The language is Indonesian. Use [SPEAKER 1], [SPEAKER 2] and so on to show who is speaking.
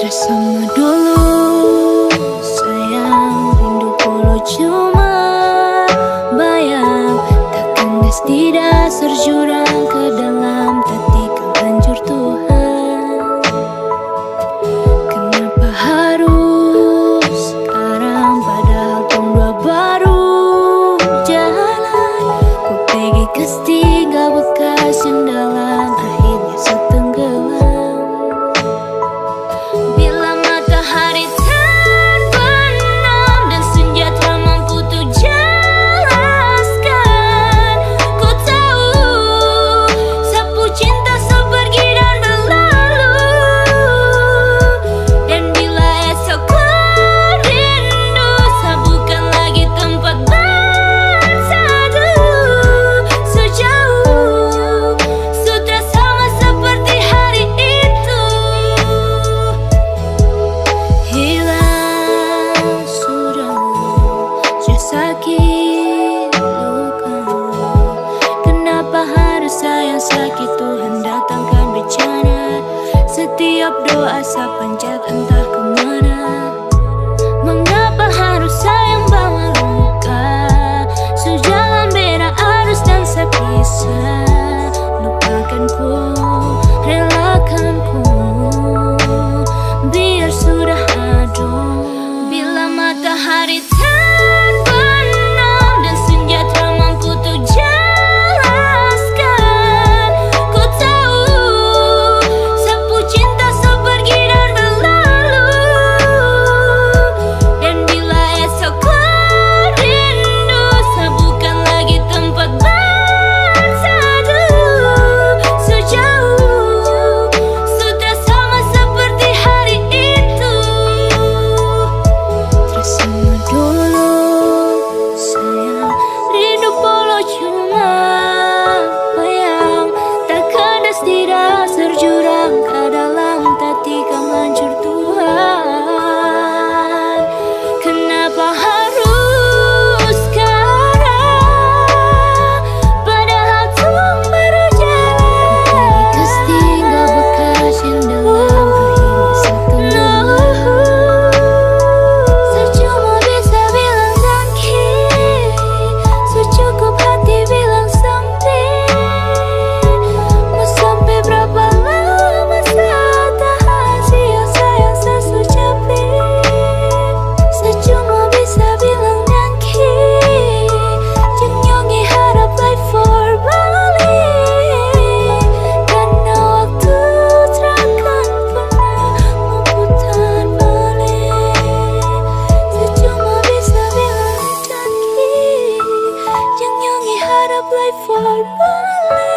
[SPEAKER 1] Sama dulu sayang, rindu puluh cuma bayang. Takkan gas di dasar jurang ke dalam ketika hancur Tuhan. Kenapa harus sekarang padahal tong dua baru jalan. Ku pergi ke tinggal bekas yang dalam akhirnya setenggelam. Bila matahari terbenam dan senja tak mampu tuh jelaskan, ku tahu sapu cinta sepergi dan berlalu. Dan bila esok kau rindu, sabukan lagi tempat bersatu. Sejauh sudah sama seperti hari itu. Hilang sudah sakit luka. Kenapa harus sayang sakit Tuhan datangkan bencana. Setiap doa saya panjat entah kemana. Mengapa harus sayang bawa luka. Sejalan beda arus dan sepisah. Lupakanku, relakanku, biar sudah adem. Bila matahari terbenam dan senja tak mampu tuh jelaskan, ku tahu sapu cinta sepergi dan berlalu. Dan bila esok kau rindu, sabukan lagi tempat bersatu. Sejauh sudah sama seperti hari itu. Sama dulu sayang, rindu polo cuma bayang. Tak kandas di dasar jurang ke dalam ketika hancur Tuhan. Kenapa harus sekarang padahal Tuhan baru jalan. Bekas tinggal bekas yang dalam akhirnya setenggelam. Saya cuma bisa bilang thank secukup hati bilang sampai. Mau sampai berapa lama saya tahan siang sayang saya secapek. Saya cuma bisa bilang thank Jangan harap life for balik. Karena waktu takkan pernah memutar balik. Saya cuma bisa bilang thank Jangan harap life for balik.